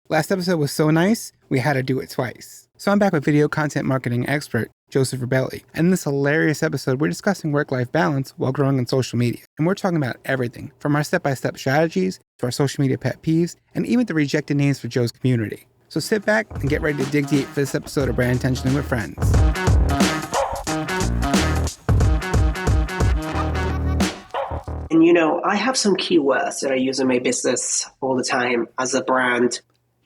Last episode was so nice, we had to do it twice. So I'm back with video content marketing expert Joseph Rubelli. And in this hilarious episode, we're discussing work-life balance while growing on social media. And we're talking about everything, from our step-by-step strategies to our social media pet peeves, and even the rejected names for Joe's community. So sit back and get ready to dig deep for this episode of Brand Tensioning with Friends. And I have some keywords that I use in my business all the time as a brand.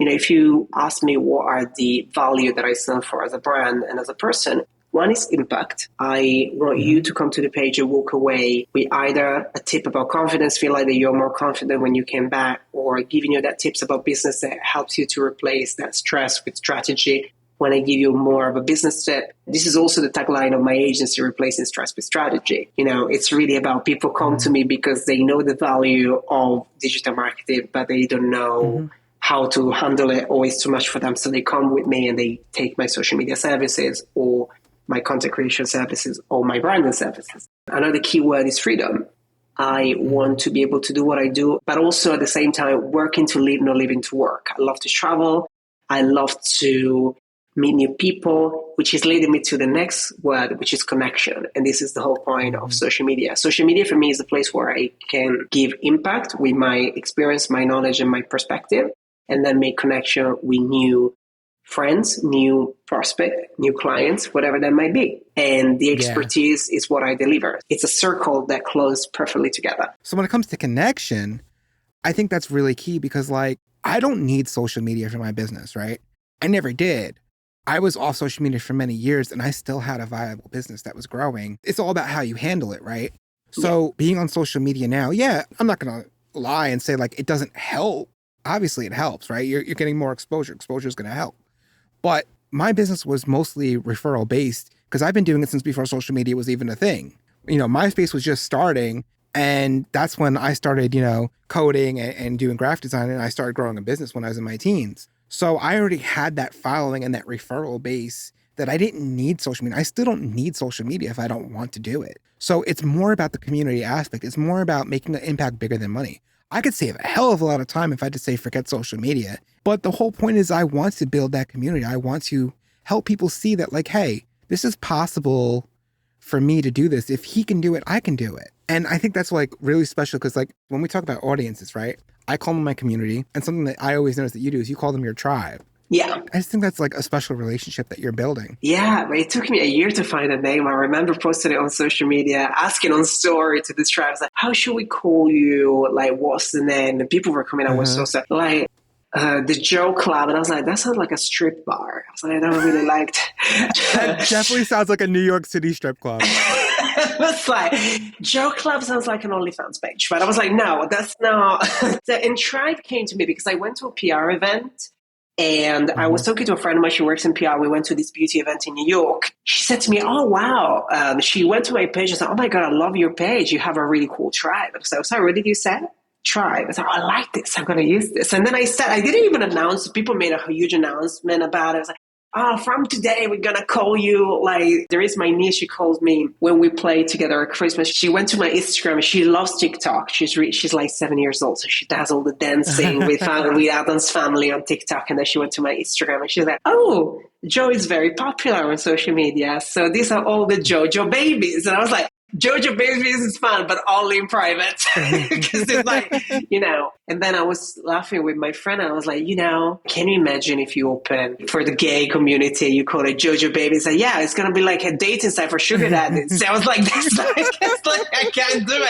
If you ask me what are the value that I stand for as a brand and as a person, one is impact. I want you to come to the page and walk away with either a tip about confidence, feel like that you're more confident when you came back, or giving you that tips about business that helps you to replace that stress with strategy. When I give you more of a business tip, this is also the tagline of my agency, replacing stress with strategy. It's really about people come to me because they know the value of digital marketing, but they don't know how to handle it, or it's too much for them. So they come with me and they take my social media services or my content creation services or my branding services. Another keyword is freedom. I want to be able to do what I do, but also at the same time, working to live, not living to work. I love to travel. I love to meet new people, which is leading me to the next word, which is connection. And this is the whole point of social media. Social media for me is a place where I can give impact with my experience, my knowledge, and my perspective, and then make connection with new friends, new prospect, new clients, whatever that might be. And the expertise is what I deliver. It's a circle that closes perfectly together. So when it comes to connection, I think that's really key because I don't need social media for my business, right? I never did. I was off social media for many years and I still had a viable business that was growing. It's all about how you handle it, right? So being on social media now, I'm not going to lie and say it doesn't help. Obviously it helps, right? You're getting more exposure. Exposure is going to help. But my business was mostly referral based because I've been doing it since before social media was even a thing. MySpace was just starting, and that's when I started, coding and doing graphic design, and I started growing a business when I was in my teens. So I already had that following and that referral base that I didn't need social media. I still don't need social media if I don't want to do it. So it's more about the community aspect. It's more about making an impact bigger than money. I could save a hell of a lot of time if I just say forget social media. But the whole point is I want to build that community. I want to help people see that hey, this is possible for me to do this. If he can do it, I can do it. And I think that's really special because when we talk about audiences, right? I call them my community. And something that I always notice that you do is you call them your tribe. Yeah. I just think that's a special relationship that you're building. Yeah, but it took me a year to find a name. I remember posting it on social media, asking on story to this tribe. I was like, how should we call you? What's the name? And people were coming out with so sad. The Joe Club. And I was like, that sounds like a strip bar. I was like, I don't really liked That definitely sounds like a New York City strip club. It's Joe Club sounds like an OnlyFans page. But I was like, no, that's not. And Tribe came to me because I went to a PR event. And I was talking to a friend of mine, she works in PR. We went to this beauty event in New York. She said to me, oh, wow. She went to my page and said, oh my God, I love your page. You have a really cool tribe. I was like, sorry, what did you say? Tribe. I said, oh, I like this. I'm going to use this. And then I didn't even announce. People made a huge announcement about it. I was like, oh, from today, we're going to call you. There is my niece. She calls me when we play together at Christmas. She went to my Instagram. She loves TikTok. She's 7 years old. So she does all the dancing with Adam's family on TikTok. And then she went to my Instagram and she's like, oh, Joe is very popular on social media. So these are all the Jojo babies. And I was like, Jojo babies is fun, but only in private. Because it's and then I was laughing with my friend and I was like, can you imagine if you open for the gay community, you call it Jojo babies? And it's going to be like a dating site for sugar daddies. So I was like, I can't do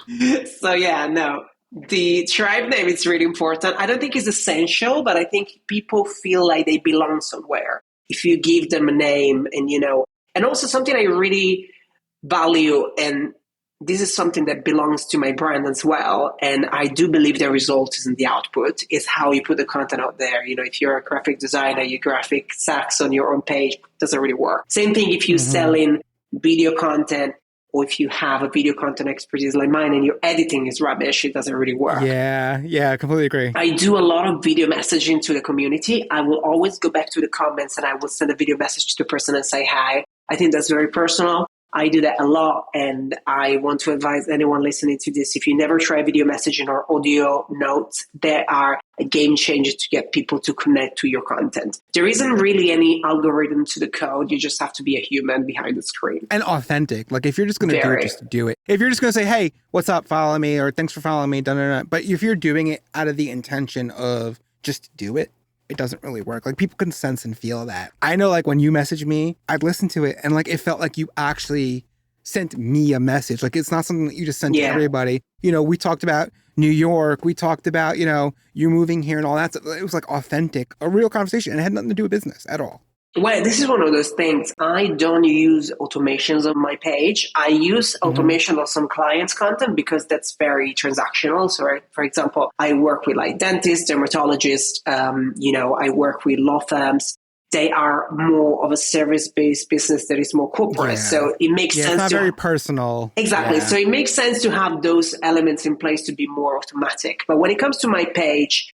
it. So no. The tribe name is really important. I don't think it's essential, but I think people feel like they belong somewhere. If you give them a name and also something I really value, and this is something that belongs to my brand as well, and I do believe the result is in the output, is how you put the content out there. If you're a graphic designer, your graphic sucks on your own page, it doesn't really work. Same thing if you sell in video content, or if you have a video content expertise like mine and your editing is rubbish, it doesn't really work. Yeah, I completely agree. I do a lot of video messaging to the community. I will always go back to the comments and I will send a video message to the person and say hi. I think that's very personal. I do that a lot, and I want to advise anyone listening to this, if you never try video messaging or audio notes, there are a game changer to get people to connect to your content. There isn't really any algorithm to the code. You just have to be a human behind the screen. And authentic. Like if you're just going to do it, just do it. If you're just going to say, hey, what's up? Follow me, or thanks for following me. But if you're doing it out of the intention of just do it, it doesn't really work. Like people can sense and feel that. I know like when you message me, I'd listen to it and like it felt like you actually sent me a message. Like it's not something that you just sent to everybody. You know, we talked about New York. We talked about, you know, you moving here and all that. It was like authentic, a real conversation, and it had nothing to do with business at all. Well, this is one of those things. I don't use automations on my page. I use automation on some clients' content because that's very transactional. So, for example, I work with like dentists, dermatologists, I work with law firms. They are more of a service-based business that is more corporate. Yeah. So it makes sense. It's not very personal. Exactly. Yeah. So it makes sense to have those elements in place to be more automatic. But when it comes to my page,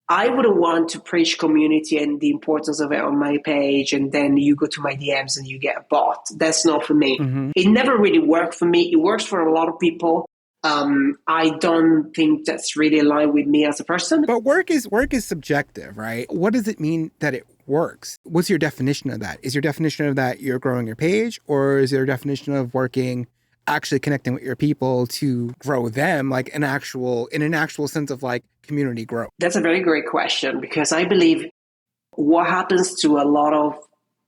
I wouldn't want to preach community and the importance of it on my page, and then you go to my DMs and you get a bot. That's not for me. It never really worked for me. It works for a lot of people. I don't think that's really aligned with me as a person. But work is subjective, right? What does it mean that it works? What's your definition of that? Is your definition of that you're growing your page, or is your definition of working actually connecting with your people to grow them, like in an actual sense of like community growth? That's a very great question, because I believe what happens to a lot of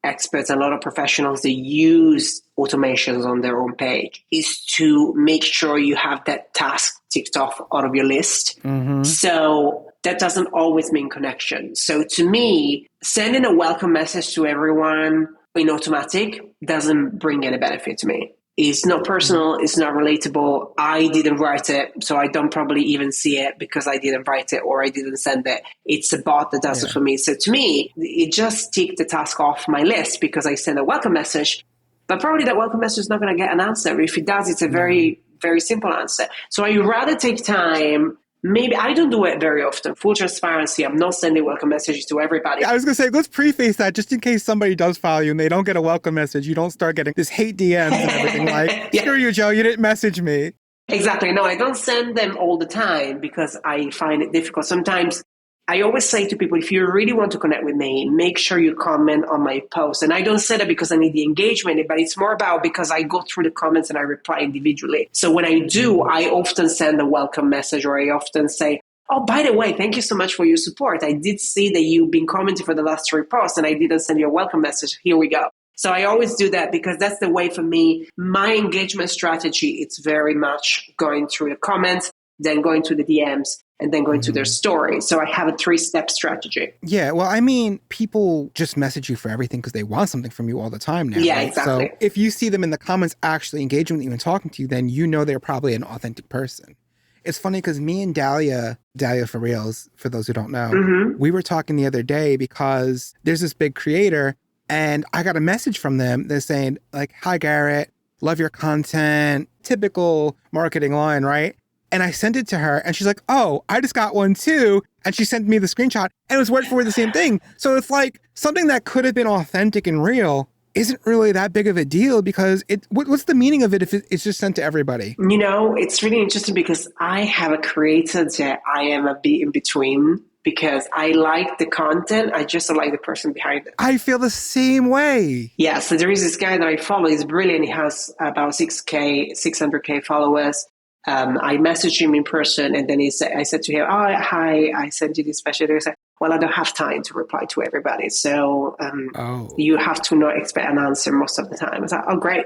experts, a lot of professionals that use automations on their own page is to make sure you have that task ticked off out of your list. So that doesn't always mean connection. So to me, sending a welcome message to everyone in automatic doesn't bring any benefit to me. It's not personal. It's not relatable. I didn't write it, so I don't probably even see it because I didn't write it or I didn't send it. It's a bot that does it for me. So to me, it just ticked the task off my list because I sent a welcome message, but probably that welcome message is not going to get an answer. If it does, it's a very, very simple answer. So I would rather take time. Maybe I don't do it very often. Full transparency. I'm not sending welcome messages to everybody. I was going to say, let's preface that just in case somebody does follow you and they don't get a welcome message. You don't start getting this hate DMs and everything like, screw you, Joe, you didn't message me. Exactly. No, I don't send them all the time because I find it difficult. Sometimes I always say to people, if you really want to connect with me, make sure you comment on my post. And I don't say that because I need the engagement, but it's more about because I go through the comments and I reply individually. So when I do, I often send a welcome message, or I often say, oh, by the way, thank you so much for your support. I did see that you've been commenting for the last 3 posts and I didn't send you a welcome message. Here we go. So I always do that because that's the way for me. My engagement strategy, it's very much going through the comments, then going to the DMs, and then going to their story. So I have a 3-step strategy. Yeah, well, I mean, people just message you for everything because they want something from you all the time now. Yeah, right? exactly. So if you see them in the comments actually engaging with you and talking to you, then you know they're probably an authentic person. It's funny because me and Dahlia for reals, for those who don't know, we were talking the other day because there's this big creator and I got a message from them. They're saying like, hi, Garett, love your content, typical marketing line, right? And I sent it to her and she's like, oh, I just got one too. And she sent me the screenshot and it was word for word the same thing. So it's like something that could have been authentic and real isn't really that big of a deal because what's the meaning of it if it's just sent to everybody? You know, it's really interesting because I have a creator that I am a bit in between because I like the content. I just don't like the person behind it. I feel the same way. Yeah. So there is this guy that I follow. He's brilliant. He has about 600K followers. I messaged him in person and then I said to him, oh, hi, I sent you this special. He said, well, I don't have time to reply to everybody. So you have to not expect an answer most of the time. I was like, oh, great.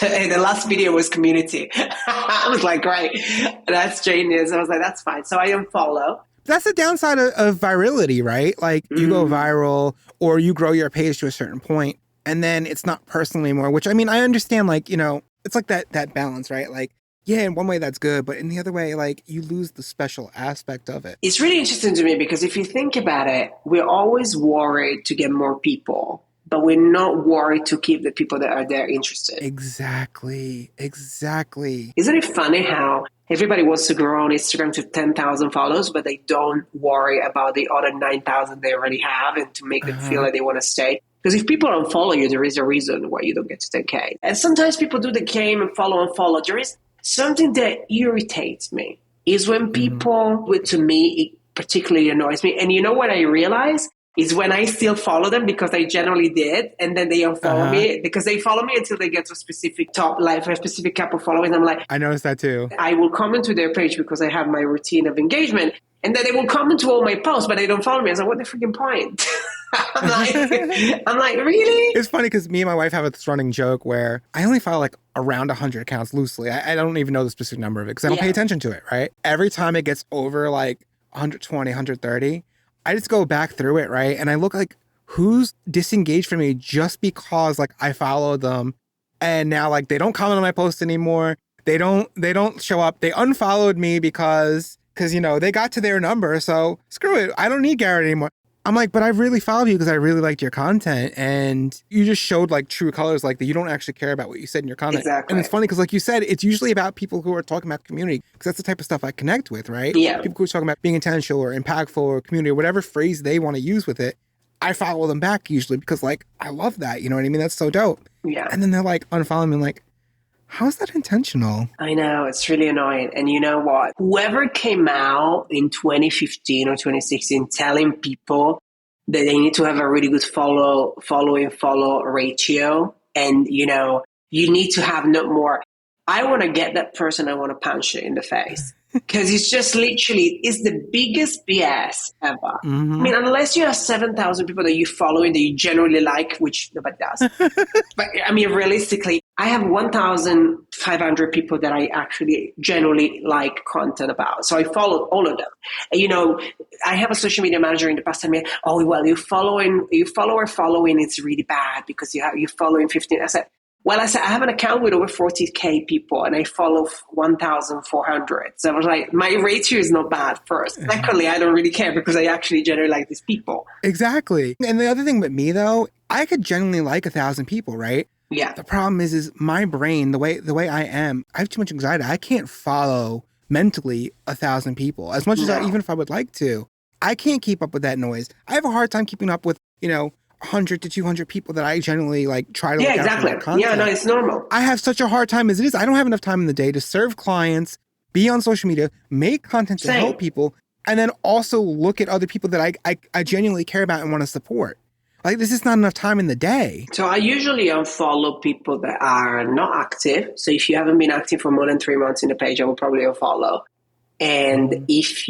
And the last video was community. I was like, great. That's genius. I was like, that's fine. So I unfollow. That's the downside of virality, right? Like you go viral or you grow your page to a certain point and then it's not personal anymore, which I mean, I understand like, you know, it's like that balance, right? Like, yeah, in one way that's good, but in the other way, like you lose the special aspect of it. It's really interesting to me because if you think about it, we're always worried to get more people, but we're not worried to keep the people that are there interested. Exactly. Isn't it funny how everybody wants to grow on Instagram to 10,000 followers, but they don't worry about the other 9,000 they already have and to make them feel like they want to stay? Because if people don't follow you, there is a reason why you don't get to 10K. And sometimes people do the game and follow. There is something that irritates me is when people, to me, it particularly annoys me. And you know what I realize is when I still follow them because I generally did, and then they unfollow me because they follow me until they get to a specific top, like a specific couple followers. I'm like, I noticed that too. I will comment to their page because I have my routine of engagement, and then they will comment to all my posts, but they don't follow me. I was like, what the freaking point? I'm like, really? It's funny because me and my wife have this running joke where I only follow like around 100 accounts loosely. I don't even know the specific number of it because I don't pay attention to it, right? Every time it gets over like 120, 130, I just go back through it, right? And I look like, who's disengaged from me just because like I followed them and now like they don't comment on my post anymore. They don't show up. They unfollowed me because you know, they got to their number. So screw it. I don't need Garett anymore. I'm like, but I really followed you because I really liked your content and you just showed like true colors, like that you don't actually care about what you said in your content. Exactly. And it's funny because like you said, it's usually about people who are talking about community because that's the type of stuff I connect with, right? Yeah. People who are talking about being intentional or impactful or community or whatever phrase they want to use with it. I follow them back usually because like, I love that. You know what I mean? That's so dope. Yeah. And then they're like unfollowing me and like, how is that intentional? I know, it's really annoying. And you know what? Whoever came out in 2015 or 2016 telling people that they need to have a really good follow ratio, and you know, you need to have no more. I want to get that person. I want to punch it in the face because it's just literally it's the biggest BS ever. Mm-hmm. I mean, unless you have 7,000 people that you follow and that you generally like, which nobody does. But I mean, realistically, I have 1,500 people that I actually generally like content about. So I follow all of them. And, you know, I have a social media manager in the past. I mean, oh, well, you follower following, it's really bad because you following 15. I said, I have an account with over 40K people and I follow 1,400. So I was like, my ratio is not bad first. Secondly, I don't really care because I actually generally like these people. Exactly. And the other thing with me though, I could genuinely like 1,000 people, right? Yeah. The problem is my brain, the way I am, I have too much anxiety. I can't follow mentally 1,000 people as much as even if I would like to. I can't keep up with that noise. I have a hard time keeping up with, you know, 100 to 200 people that I generally like try to look out for their content. Yeah, no, it's normal. I have such a hard time as it is. I don't have enough time in the day to serve clients, be on social media, make content to help people, and then also look at other people that I genuinely care about and want to support. Like, this is not enough time in the day. So I usually unfollow people that are not active. So if you haven't been active for more than 3 months in the page, I will probably unfollow. And if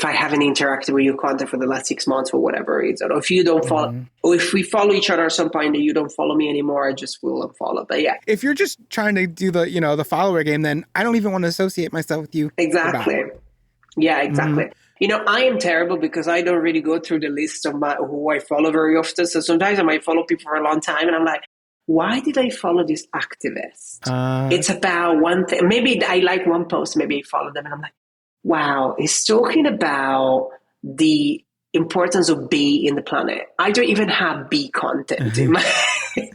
I haven't interacted with your content for the last 6 months for whatever reason, or if you don't follow, or if we follow each other at some point and you don't follow me anymore, I just will unfollow. But yeah. If you're just trying to do the, you know, the follower game, then I don't even want to associate myself with you. Exactly. Yeah, exactly. You know, I am terrible because I don't really go through the list of who I follow very often. So sometimes I might follow people for a long time and I'm like, why did I follow this activist? It's about one thing. Maybe I like one post, maybe I follow them and I'm like, wow, he's talking about the importance of bee in the planet. I don't even have bee content in my,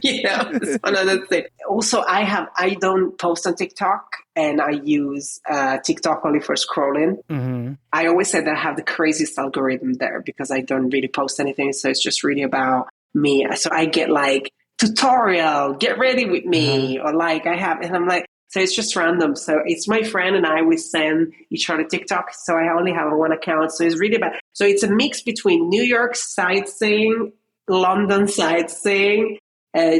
you know, it's another thing. Also, I don't post on TikTok and I use TikTok only for scrolling. I always say that I have the craziest algorithm there because I don't really post anything. So it's just really about me. So I get like tutorial, get ready with me, or like and I'm like, so it's just random. So it's my friend and I, we send each other TikTok. So I only have one account. So it's really bad. So it's a mix between New York sightseeing, London sightseeing,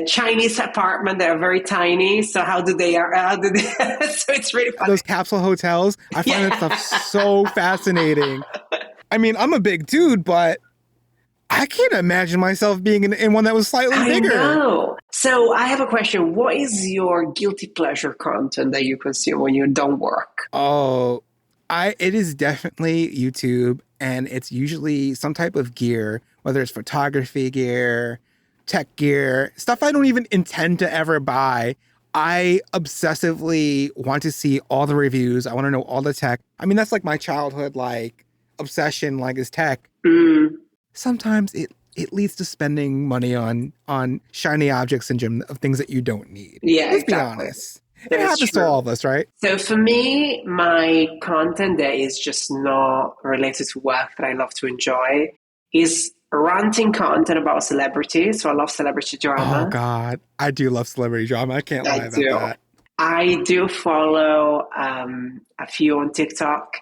Chinese apartment that are very tiny. So so it's really funny. Those capsule hotels. I find that stuff so fascinating. I mean, I'm a big dude, but I can't imagine myself being in one that was slightly bigger. I know. So I have a question. What is your guilty pleasure content that you consume when you don't work? Oh, it is definitely YouTube, and it's usually some type of gear, whether it's photography gear, tech gear, stuff I don't even intend to ever buy. I obsessively want to see all the reviews. I want to know all the tech. I mean, that's like my childhood, like, obsession, like, is tech. Sometimes it leads to spending money on shiny objects and of things that you don't need. Yeah, Let's be honest. It happens to all of us, right? So for me, my content that is just not related to work that I love to enjoy is ranting content about celebrities. So I love celebrity drama. Oh, God. I do love celebrity drama. I can't lie about that. I do follow a few on TikTok.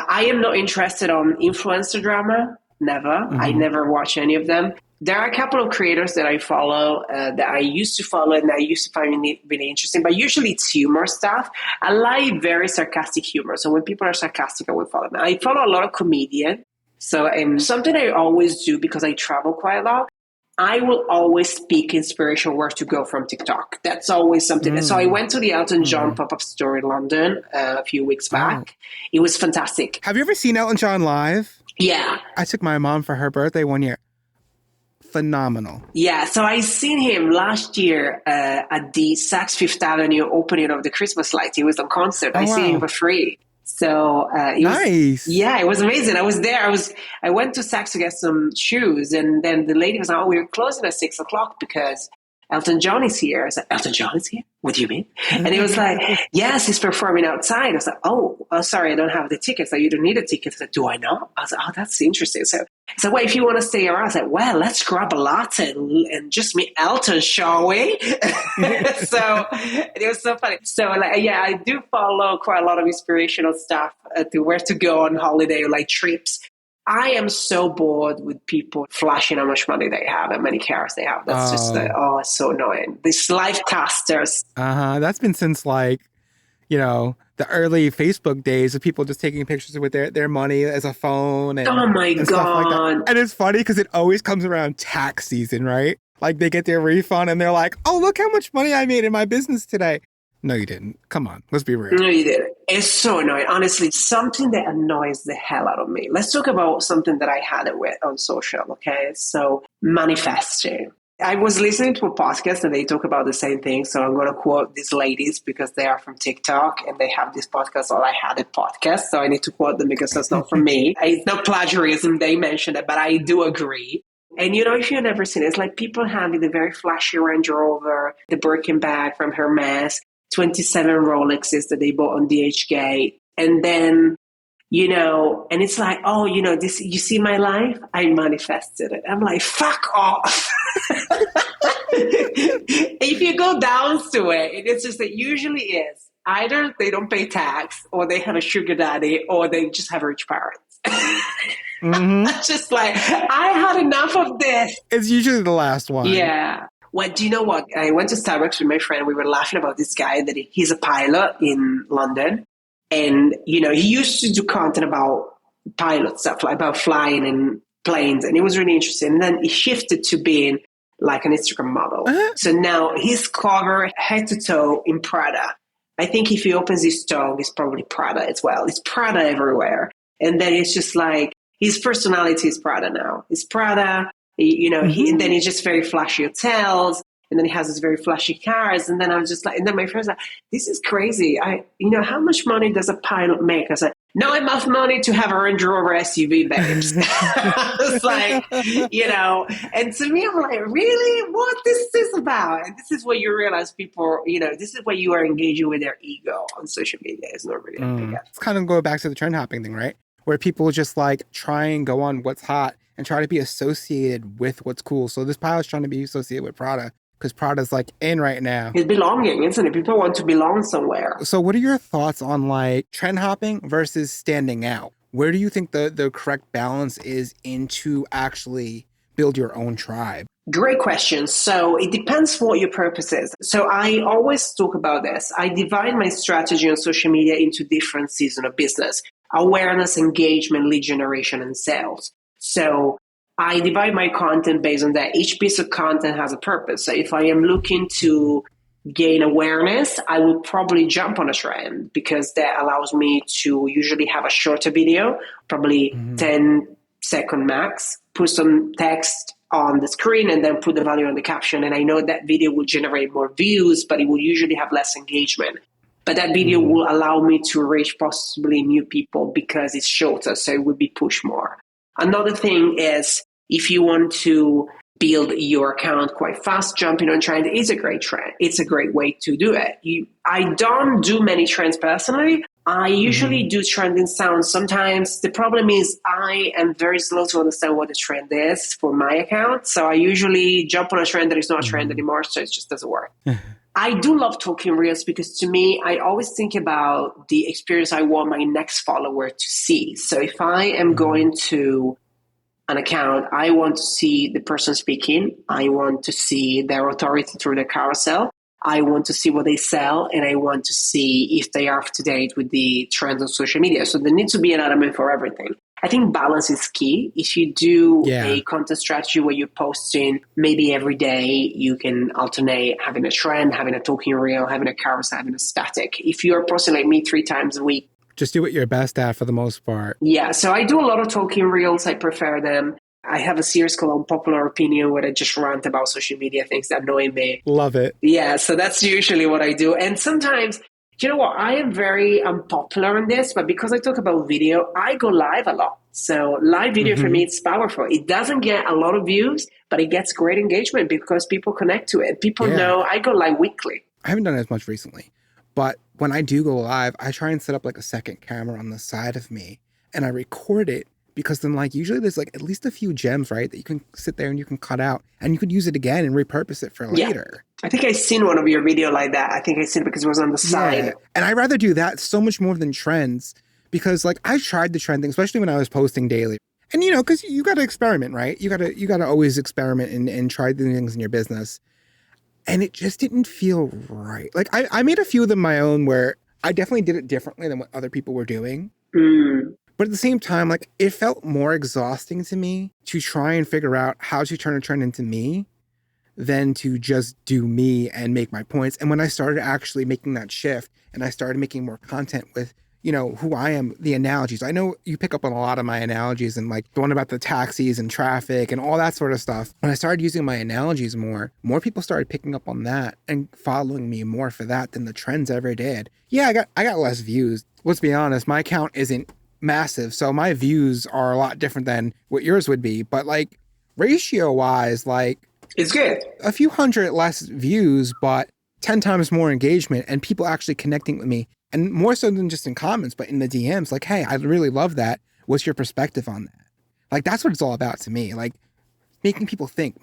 I am not interested on influencer drama. Never. I never watch any of them. There are a couple of creators that I follow that I used to follow and I used to find really interesting, but usually it's humor stuff. I like very sarcastic humor. So when people are sarcastic, I will follow them. I follow a lot of comedians. So something I always do because I travel quite a lot, I will always speak inspirational words to go from TikTok. That's always something. So I went to the Elton John pop-up store in London a few weeks back. It was fantastic. Have you ever seen Elton John live? Yeah. I took my mom for her birthday one year. Phenomenal. Yeah, so I seen him last year at the Saks Fifth Avenue opening of the Christmas lights. He was on concert. I seen him for free. So nice. It was amazing. I was there. I went to Saks to get some shoes, and then the lady was like, "Oh, we're closing at 6:00 because Elton John is here." I said, "Elton John is here? What do you mean?" And he was like, "Yes, he's performing outside." I was like, "Oh, sorry, I don't have the tickets." So you don't need a ticket. I said, "Do I not?" I was like, "Oh, that's interesting." So he said, "Well, if you want to stay around," I said, "Well, let's grab a latte and just meet Elton, shall we?" So it was so funny. So I do follow quite a lot of inspirational stuff to where to go on holiday, like trips. I am so bored with people flashing how much money they have, how many cars they have. That's just, it's so annoying. These life casters. That's been since the early Facebook days of people just taking pictures with their money as a phone and, oh my and God. stuff like that. And it's funny because it always comes around tax season, right? Like they get their refund and they're like, "Oh, look how much money I made in my business today." No, you didn't. Come on, let's be real. No, you didn't. It's so annoying. Honestly, something that annoys the hell out of me. Let's talk about something that I had it with on social, okay? So manifesting. I was listening to a podcast and they talk about the same thing. So I'm going to quote these ladies because they are from TikTok and they have this podcast, or I had a podcast. So I need to quote them because that's not from me. It's not plagiarism. They mentioned it, but I do agree. And if you've never seen it, it's like people having the very flashy Range Rover, the Birkin bag from Hermes, 27 Rolexes that they bought on DHgate. And then, and it's like, "Oh, this, you see my life? I manifested it." I'm like, fuck off. If you go down to it, it's just that usually is either they don't pay tax or they have a sugar daddy or they just have rich parents. It's just like, I had enough of this. It's usually the last one. Yeah. Well, do you know what? I went to Starbucks with my friend. We were laughing about this guy that he's a pilot in London. And, he used to do content about pilot stuff, like about flying in planes. And it was really interesting. And then he shifted to being like an Instagram model. So now he's covered head to toe in Prada. I think if he opens his tongue, it's probably Prada as well. It's Prada everywhere. And then it's just like, his personality is Prada now. It's Prada. And then he's just very flashy hotels, and then he has these very flashy cars. And then I was just like, and then my friend's like, "This is crazy. How much money does a pilot make?" I was like, "Not enough money to have a Range Rover SUV, babes." It's like, and to me, I'm like, really? What this is about? And this is what you realize people, this is what you are engaging with their ego on social media. It's not really anything else. It's kind of going back to the trend hopping thing, right? Where people just like try and go on what's hot and try to be associated with what's cool. So this pilot's trying to be associated with Prada because Prada's like in right now. It's belonging, isn't it? People want to belong somewhere. So what are your thoughts on like trend hopping versus standing out? Where do you think the correct balance is into actually build your own tribe? Great question. So it depends what your purpose is. So I always talk about this. I divide my strategy on social media into different seasons of business: awareness, engagement, lead generation, and sales. So I divide my content based on that. Each piece of content has a purpose. So if I am looking to gain awareness, I will probably jump on a trend because that allows me to usually have a shorter video, probably 10-second max, put some text on the screen and then put the value on the caption. And I know that video will generate more views, but it will usually have less engagement. But that video will allow me to reach possibly new people because it's shorter, so it would be pushed more. Another thing is if you want to build your account quite fast, jumping on trend is a great trend. It's a great way to do it. I don't do many trends personally, I usually do trending sounds. Sometimes the problem is I am very slow to understand what the trend is for my account. So I usually jump on a trend that is not a trend anymore. So it just doesn't work. I do love talking reels because to me, I always think about the experience I want my next follower to see. So if I am going to an account, I want to see the person speaking. I want to see their authority through the carousel. I want to see what they sell, and I want to see if they are up to date with the trends on social media. So there needs to be an element for everything. I think balance is key. If you do a content strategy where you're posting maybe every day, you can alternate having a trend, having a talking reel, having a carousel, having a static. If you're posting like me 3 times a week, just do what you're best at for the most part. Yeah, so I do a lot of talking reels. I prefer them. I have a series called Unpopular Opinion where I just rant about social media things that annoy me. Love it. Yeah, so that's usually what I do. And sometimes, you know what, I am very unpopular in this, but because I talk about video, I go live a lot. So live video for me, it's powerful. It doesn't get a lot of views, but it gets great engagement because people connect to it. People know I go live weekly. I haven't done it as much recently, but when I do go live, I try and set up like a second camera on the side of me and I record it. Because then, like, usually there's like at least a few gems, right, that you can sit there and you can cut out and you could use it again and repurpose it for later. I think I've seen one of your video like that. I think I seen it because it was on the side. And I'd rather do that so much more than trends because, like, I tried the trending, especially when I was posting daily. And, you know, because you got to experiment, right? You got to always experiment and try the things in your business. And it just didn't feel right. Like, I made a few of them my own where I definitely did it differently than what other people were doing. But at the same time, like, it felt more exhausting to me to try and figure out how to turn a trend into me than to just do me and make my points. And when I started actually making that shift and I started making more content with, you know, who I am, the analogies. I know you pick up on a lot of my analogies and like the one about the taxis and traffic and all that sort of stuff. When I started using my analogies more people started picking up on that and following me more for that than the trends ever did. Yeah, I got less views. Let's be honest, my account isn't massive, so my views are a lot different than what yours would be, but like ratio wise, like it's good. A few hundred less views, but 10 times more engagement and people actually connecting with me, and more so than just in comments, but in the DMs, like, hey, I really love that. What's your perspective on that? Like, that's what it's all about to me. Like, making people think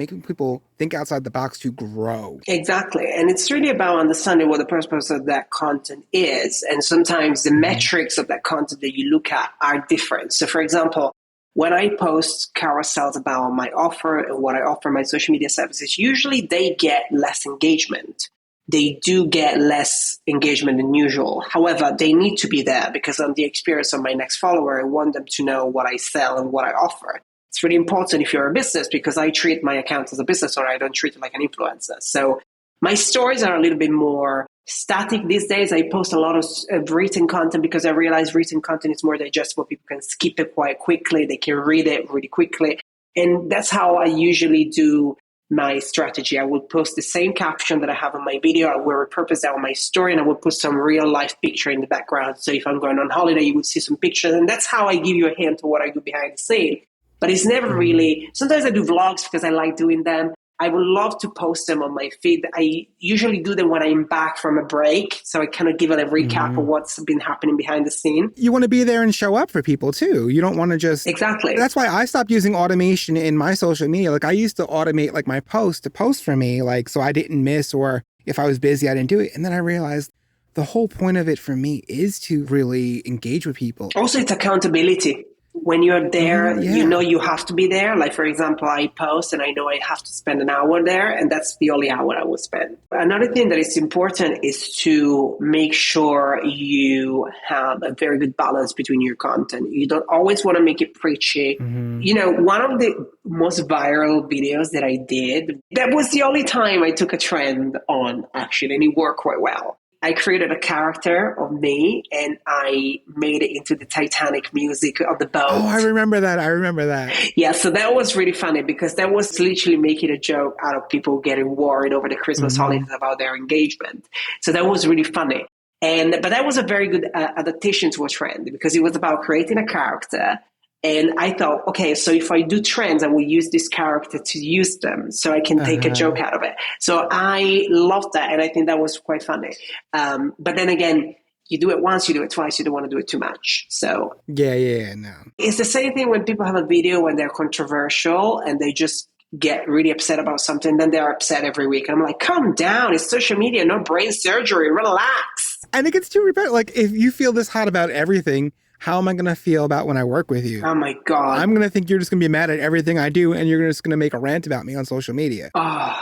outside the box to grow. Exactly. And it's really about understanding what the purpose of that content is. And sometimes the metrics of that content that you look at are different. So for example, when I post carousels about my offer and what I offer my social media services, usually they get less engagement. They do get less engagement than usual. However, they need to be there because on the experience of my next follower, I want them to know what I sell and what I offer. It's really important if you're a business because I treat my account as a business owner. I don't treat it like an influencer. So my stories are a little bit more static these days. I post a lot of written content because I realize written content is more digestible. People can skip it quite quickly. They can read it really quickly. And that's how I usually do my strategy. I will post the same caption that I have on my video. I will repurpose that on my story and I will put some real life picture in the background. So if I'm going on holiday, you would see some pictures. And that's how I give you a hint of what I do behind the scene. But it's never really, sometimes I do vlogs because I like doing them. I would love to post them on my feed. I usually do them when I'm back from a break. So I kind of give it a recap of what's been happening behind the scene. You want to be there and show up for people too. You don't want to just... Exactly. That's why I stopped using automation in my social media. Like I used to automate like my post to post for me, like so I didn't miss, or if I was busy, I didn't do it. And then I realized the whole point of it for me is to really engage with people. Also, it's accountability. When you're there, you know you have to be there. Like, for example, I post and I know I have to spend an hour there, and that's the only hour I will spend. Another thing that is important is to make sure you have a very good balance between your content. You don't always want to make it preachy. You know, one of the most viral videos that I did, that was the only time I took a trend on, actually, and it worked quite well. I created a character of me and I made it into the Titanic music of the boat. Oh, I remember that. Yeah, so that was really funny because that was literally making a joke out of people getting worried over the Christmas holidays about their engagement. So that was really funny. But that was a very good adaptation to a trend because it was about creating a character. And I thought, okay, so if I do trends, I will use this character to use them so I can take a joke out of it. So I loved that. And I think that was quite funny. But then again, You do it once, you do it twice, you don't want to do it too much. So no. It's the same thing when people have a video when they're controversial and they just get really upset about something, then they're upset every week. And I'm like, calm down. It's social media, no brain surgery. Relax. And it gets too repetitive. Like, if you feel this hot about everything, how am I going to feel about when I work with you? Oh my God. I'm going to think you're just going to be mad at everything I do, and you're just going to make a rant about me on social media. Oh,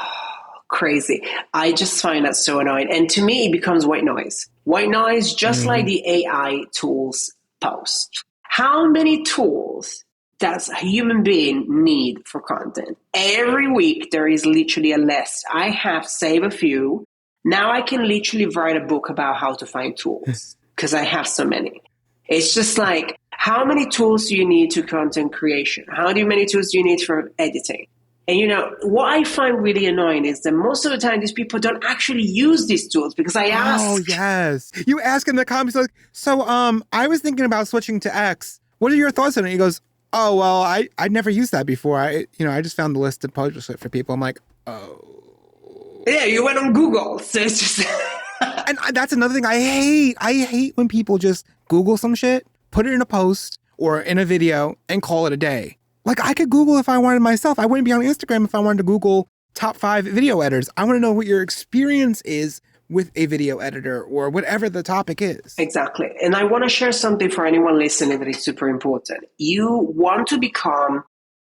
crazy. I just find that so annoying. And to me, it becomes white noise. White noise, just like the AI tools post. How many tools does a human being need for content? Every week, there is literally a list. I have saved a few. Now I can literally write a book about how to find tools because I have so many. It's just like, how many tools do you need to content creation? How many tools do you need for editing? And what I find really annoying is that most of the time these people don't actually use these tools because I ask. Oh, yes. You ask in the comments, like, so I was thinking about switching to X. What are your thoughts on it? He goes, oh, well, I never used that before. I just found the list to publish it for people. I'm like, oh. Yeah, you went on Google. So it's just... And that's another thing I hate. I hate when people just Google some shit, put it in a post or in a video and call it a day. Like, I could Google if I wanted myself. I wouldn't be on Instagram if I wanted to Google top 5 video editors. I want to know what your experience is with a video editor or whatever the topic is. Exactly. And I want to share something for anyone listening that is super important. You want to become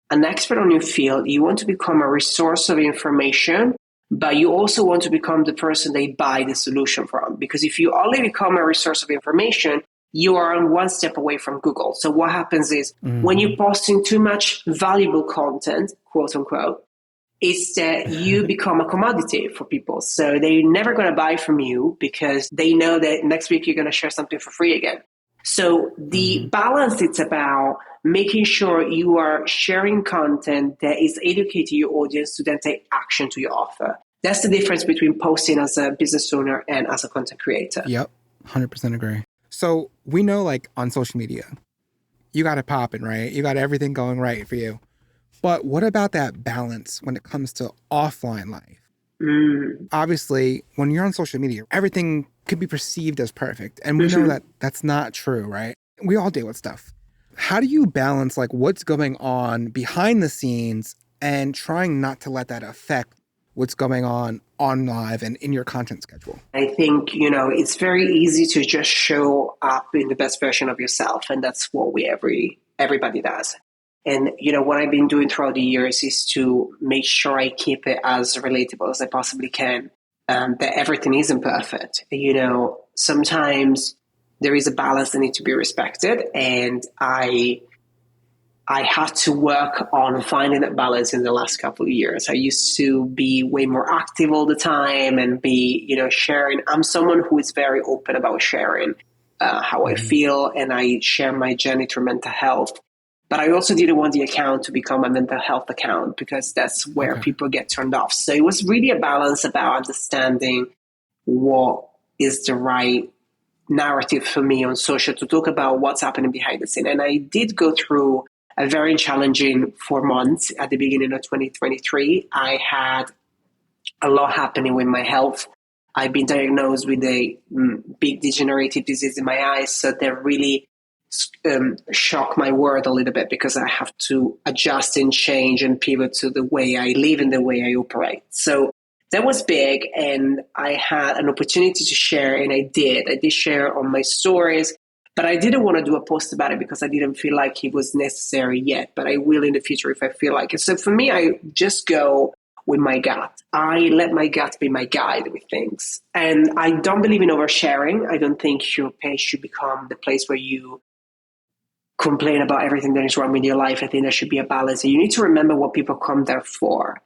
an expert on your field. You want to become a resource of information, but you also want to become the person they buy the solution from. Because if you only become a resource of information, you are one step away from Google. So what happens is when you're posting too much valuable content, quote unquote, it's that you become a commodity for people. So they're never going to buy from you because they know that next week you're going to share something for free again. So the balance, it's about making sure you are sharing content that is educating your audience to then take action to your offer. That's the difference between posting as a business owner and as a content creator. Yep, 100% agree. So we know, like, on social media, you got it popping, right? You got everything going right for you. But what about that balance when it comes to offline life? Obviously, when you're on social media, everything could be perceived as perfect. And we know that that's not true, right? We all deal with stuff. How do you balance, like, what's going on behind the scenes and trying not to let that affect what's going on live and in your content schedule? I think, it's very easy to just show up in the best version of yourself. And that's what everybody does. And, what I've been doing throughout the years is to make sure I keep it as relatable as I possibly can. That everything isn't perfect. Sometimes there is a balance that needs to be respected. And I had to work on finding that balance in the last couple of years. I used to be way more active all the time and be, sharing. I'm someone who is very open about sharing how I feel, and I share my journey through mental health. But I also didn't want the account to become a mental health account because that's where people get turned off. So it was really a balance about understanding what is the right narrative for me on social to talk about what's happening behind the scene. And I did go through a very challenging 4 months at the beginning of 2023. I had a lot happening with my health. I've been diagnosed with a big degenerative disease in my eyes. So that really shocked my world a little bit because I have to adjust and change and pivot to the way I live and the way I operate. So that was big. And I had an opportunity to share, and I did share on my stories. But I didn't want to do a post about it because I didn't feel like it was necessary yet. But I will in the future if I feel like it. So for me, I just go with my gut. I let my gut be my guide with things. And I don't believe in oversharing. I don't think your page should become the place where you complain about everything that is wrong with your life. I think there should be a balance. And you need to remember what people come there for.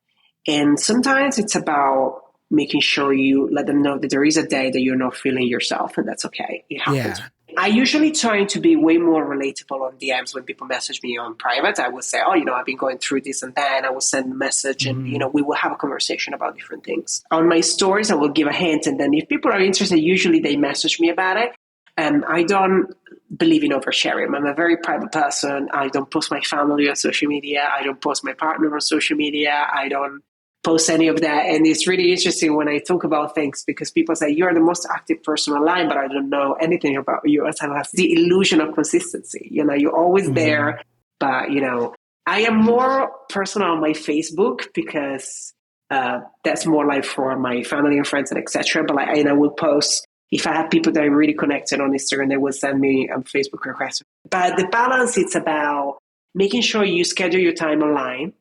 And sometimes it's about making sure you let them know that there is a day that you're not feeling yourself, and that's okay. It happens. Yeah. I usually try to be way more relatable on DMs when people message me on private. I will say, I've been going through this and that, and I will send a message and, we will have a conversation about different things. On my stories, I will give a hint. And then if people are interested, usually they message me about it. I don't believe in oversharing. I'm a very private person. I don't post my family on social media. I don't post my partner on social media. I don't post any of that. And it's really interesting when I talk about things because people say, you're the most active person online, but I don't know anything about you. It's the illusion of consistency. You're always there, but, I am more personal on my Facebook because that's more like for my family and friends and etc. But and I will post if I have people that are really connected on Instagram, they will send me a Facebook request. But the balance, it's about making sure you schedule your time online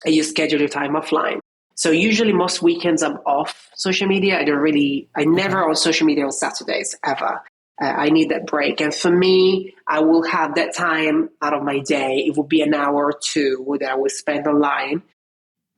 and you schedule your time offline. So usually most weekends I'm off social media. I never on social media on Saturdays ever. I need that break. And for me, I will have that time out of my day. It will be an hour or two that I will spend online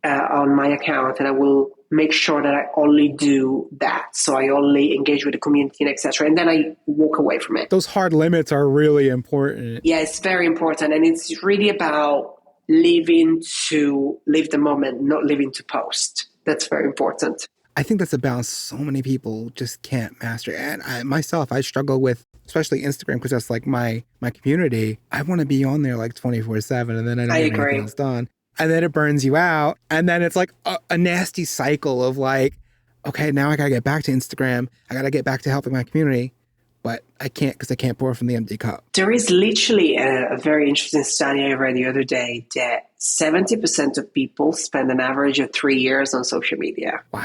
on my account, and I will make sure that I only do that. So I only engage with the community and etc. And then I walk away from it. Those hard limits are really important. Yeah, it's very important. And it's really about living to live the moment, not living to post. That's very important. I think that's a balance so many people just can't master. And I struggle with, especially Instagram, because that's like my community. I want to be on there like 24/7, and then I don't get anything else done. And then it burns you out. And then it's like a nasty cycle of like, okay, now I got to get back to Instagram. I got to get back to helping my community. But I can't because I can't pour from the empty cup. There is literally a very interesting study I read the other day that 70% of people spend an average of 3 years on social media. Wow.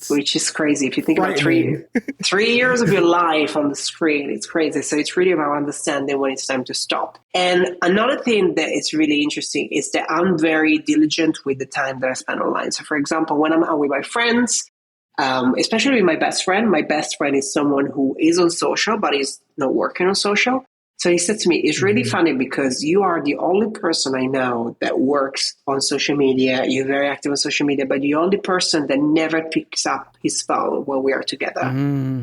Which is crazy. If you think about 3 years of your life on the screen, it's crazy. So it's really about understanding when it's time to stop. And another thing that is really interesting is that I'm very diligent with the time that I spend online. So for example, when I'm out with my friends, especially with my best friend is someone who is on social, but is not working on social. So he said to me, it's really funny because you are the only person I know that works on social media. You're very active on social media, but the only person that never picks up his phone when we are together.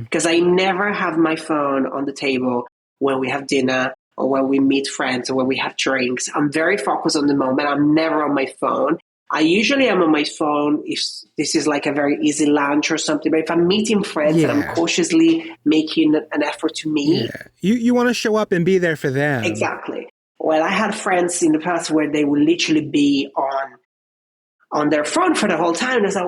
Because I never have my phone on the table when we have dinner or when we meet friends or when we have drinks. I'm very focused on the moment. I'm never on my phone. I usually am on my phone if this is like a very easy lunch or something. But if I'm meeting friends and I'm cautiously making an effort to meet. You want to show up and be there for them. Exactly. Well, I had friends in the past where they would literally be on their phone for the whole time. As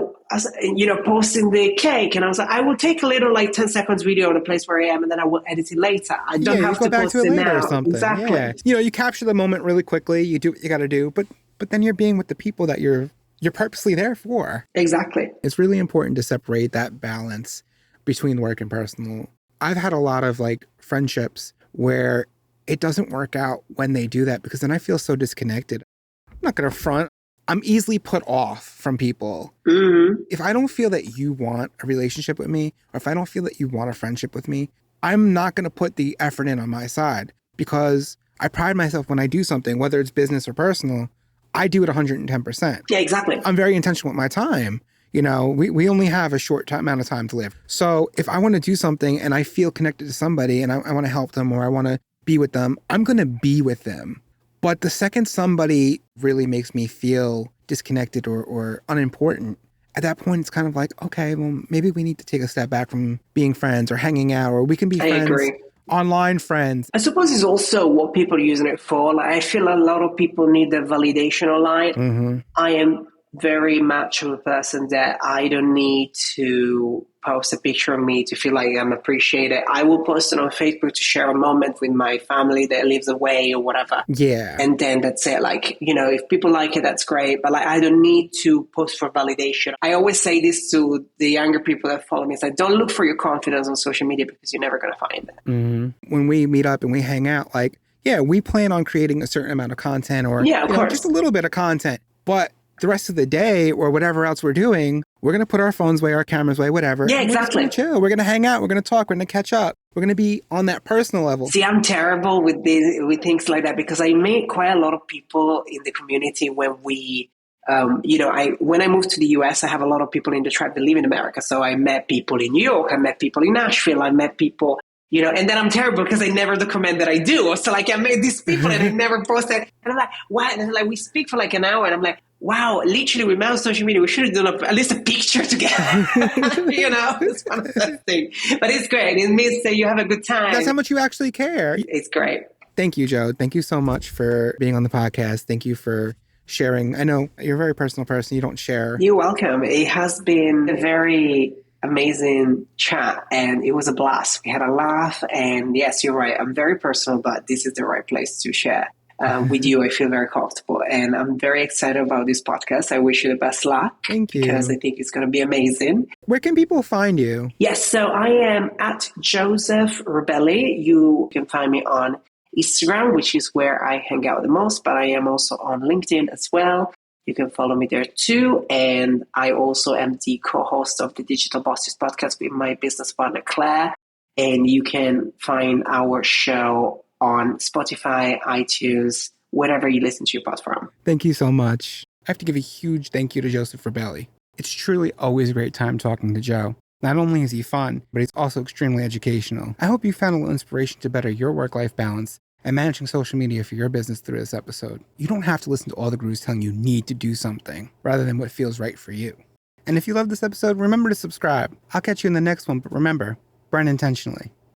posting the cake. And I was like, I will take a little 10 seconds video on the place where I am and then I will edit it later. I don't have to post it later or something. Exactly. Yeah. You capture the moment really quickly. You do what you got to do. But then you're being with the people that you're purposely there for. Exactly. It's really important to separate that balance between work and personal. I've had a lot of friendships where it doesn't work out when they do that because then I feel so disconnected. I'm not going to front. I'm easily put off from people. If I don't feel that you want a relationship with me, or if I don't feel that you want a friendship with me, I'm not going to put the effort in on my side because I pride myself when I do something, whether it's business or personal, I do it 110%. Yeah, exactly. I'm very intentional with my time. We only have a short amount of time to live. So if I want to do something and I feel connected to somebody and I want to help them or I want to be with them, I'm going to be with them. But the second somebody really makes me feel disconnected or unimportant, at that point, it's kind of like, okay, well, maybe we need to take a step back from being friends or hanging out, or we can be friends. Agree. Online friends. I suppose it's also what people are using it for. I feel a lot of people need the validation online. I am very much of a person that I don't need to post a picture of me to feel like I'm appreciated. I will post it on Facebook to share a moment with my family that lives away or whatever. Yeah. And then that's it. If people like it, that's great. But I don't need to post for validation. I always say this to the younger people that follow me. It's like, don't look for your confidence on social media because you're never going to find it. When we meet up and we hang out, we plan on creating a certain amount of content or just a little bit of content. But the rest of the day or whatever else we're doing, we're going to put our phones away, our cameras away, whatever. Yeah, exactly. We're chill. We're going to hang out. We're going to talk. We're going to catch up. We're going to be on that personal level. See, I'm terrible with things like that because I meet quite a lot of people in the community when we, when I moved to the US, I have a lot of people in the tribe that live in America. So I met people in New York. I met people in Nashville. I met people, and then I'm terrible because I never document that I do. So I met these people and I never post it. And I'm like, what? And we speak for an hour and I'm like, wow, literally we met on social media. We should have done at least a picture together. It's one of those things. But it's great. It means that you have a good time. That's how much you actually care. It's great. Thank you, Joe. Thank you so much for being on the podcast. Thank you for sharing. I know you're a very personal person. You don't share. You're welcome. It has been a very amazing chat and it was a blast. We had a laugh, and yes, you're right. I'm very personal, but this is the right place to share. With you, I feel very comfortable, and I'm very excited about this podcast. I wish you the best luck. Thank you. Because I think it's going to be amazing. Where can people find you? Yes, so I am at Joseph Rubelli. You can find me on Instagram, which is where I hang out the most, but I am also on LinkedIn as well. You can follow me there too. And I also am the co-host of the Digital Bosses podcast with my business partner, Claire. And you can find our show on Spotify, iTunes, wherever you listen to your platform. Thank you so much. I have to give a huge thank you to Joseph Rubelli. It's truly always a great time talking to Joe. Not only is he fun, but he's also extremely educational. I hope you found a little inspiration to better your work-life balance and managing social media for your business through this episode. You don't have to listen to all the gurus telling you need to do something, rather than what feels right for you. And if you love this episode, remember to subscribe. I'll catch you in the next one, but remember, burn intentionally.